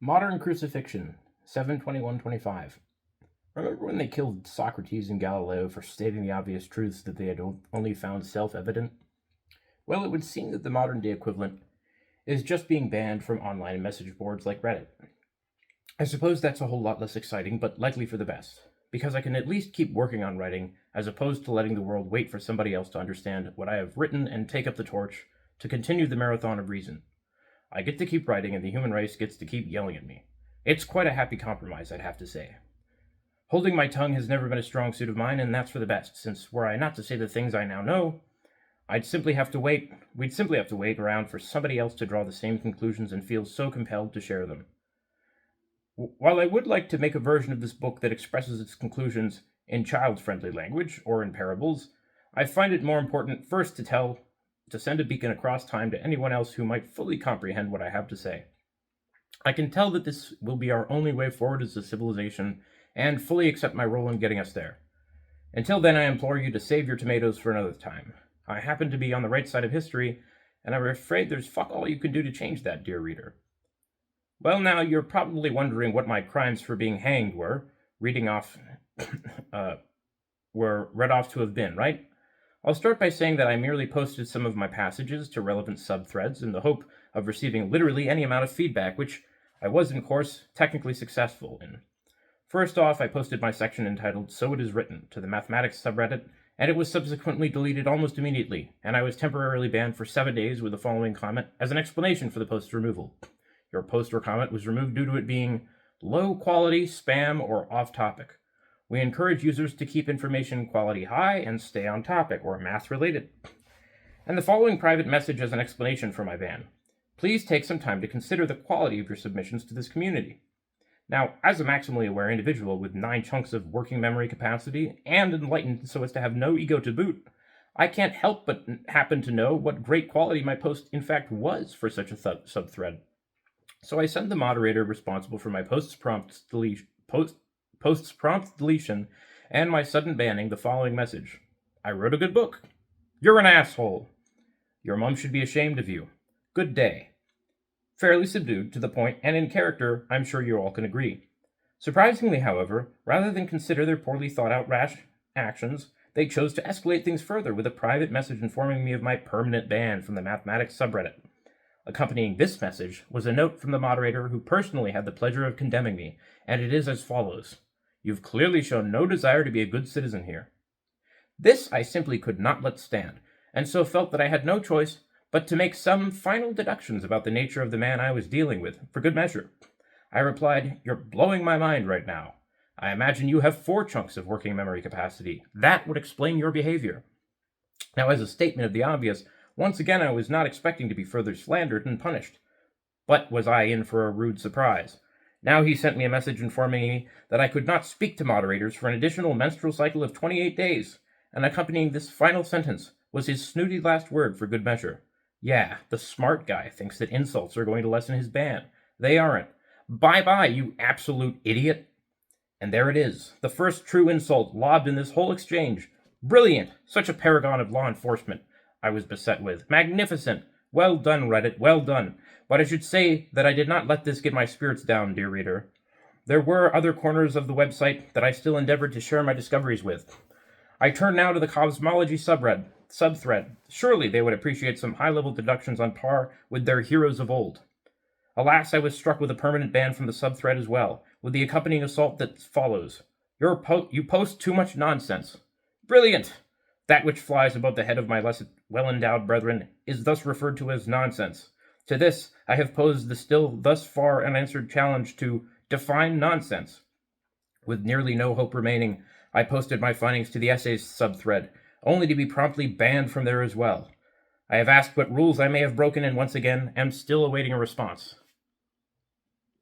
Modern Crucifixion, 7/21/25. Remember when they killed Socrates and Galileo for stating the obvious truths that they had only found self-evident? Well, it would seem that the modern-day equivalent is just being banned from online message boards like Reddit. I suppose that's a whole lot less exciting, but likely for the best, because I can at least keep working on writing, as opposed to letting the world wait for somebody else to understand what I have written and take up the torch to continue the marathon of reason. I get to keep writing, and the human race gets to keep yelling at me. It's quite a happy compromise, I'd have to say. Holding my tongue has never been a strong suit of mine, and that's for the best, since were I not to say the things I now know, we'd simply have to wait around for somebody else to draw the same conclusions and feel so compelled to share them. While I would like to make a version of this book that expresses its conclusions in child-friendly language, or in parables, I find it more important first to send a beacon across time to anyone else who might fully comprehend what I have to say. I can tell that this will be our only way forward as a civilization, and fully accept my role in getting us there. Until then, I implore you to save your tomatoes for another time. I happen to be on the right side of history, and I'm afraid there's fuck all you can do to change that, dear reader. Well, now, you're probably wondering what my crimes for being hanged were read off to have been, right? I'll start by saying that I merely posted some of my passages to relevant subthreads in the hope of receiving literally any amount of feedback, which I was, in course, technically successful in. First off, I posted my section entitled "So It Is Written" to the mathematics subreddit, and it was subsequently deleted almost immediately, and I was temporarily banned for 7 days with the following comment as an explanation for the post's removal. Your post or comment was removed due to it being low quality, spam, or off topic. We encourage users to keep information quality high and stay on topic or math related. And the following private message as an explanation for my ban. Please take some time to consider the quality of your submissions to this community. Now, as a maximally aware individual with 9 chunks of working memory capacity and enlightened so as to have no ego to boot, I can't help but happen to know what great quality my post in fact was for such a subthread. So I send the moderator responsible for my post's prompt deletion and my sudden banning the following message. I wrote a good book. You're an asshole. Your mom should be ashamed of you. Good day. Fairly subdued, to the point, and in character, I'm sure you all can agree. Surprisingly, however, rather than consider their poorly thought-out rash actions, they chose to escalate things further with a private message informing me of my permanent ban from the mathematics subreddit. Accompanying this message was a note from the moderator who personally had the pleasure of condemning me, and it is as follows. You've clearly shown no desire to be a good citizen here. This I simply could not let stand, and so felt that I had no choice but to make some final deductions about the nature of the man I was dealing with, for good measure. I replied, You're blowing my mind right now. I imagine you have 4 chunks of working memory capacity. That would explain your behavior. Now, as a statement of the obvious, once again I was not expecting to be further slandered and punished. But was I in for a rude surprise? Now he sent me a message informing me that I could not speak to moderators for an additional menstrual cycle of 28 days, and accompanying this final sentence was his snooty last word for good measure. Yeah, the smart guy thinks that insults are going to lessen his ban. They aren't. Bye-bye, you absolute idiot. And there it is, the first true insult lobbed in this whole exchange. Brilliant! Such a paragon of law enforcement I was beset with. Magnificent! Well done, Reddit, well done. But I should say that I did not let this get my spirits down, dear reader. There were other corners of the website that I still endeavored to share my discoveries with. I turn now to the cosmology subthread. Surely they would appreciate some high-level deductions on par with their heroes of old. Alas, I was struck with a permanent ban from the subthread as well, with the accompanying assault that follows. You post too much nonsense. Brilliant! That which flies above the head of my less well-endowed brethren is thus referred to as nonsense. To this, I have posed the still thus far unanswered challenge to define nonsense. With nearly no hope remaining, I posted my findings to the essays subthread, only to be promptly banned from there as well. I have asked what rules I may have broken and once again am still awaiting a response.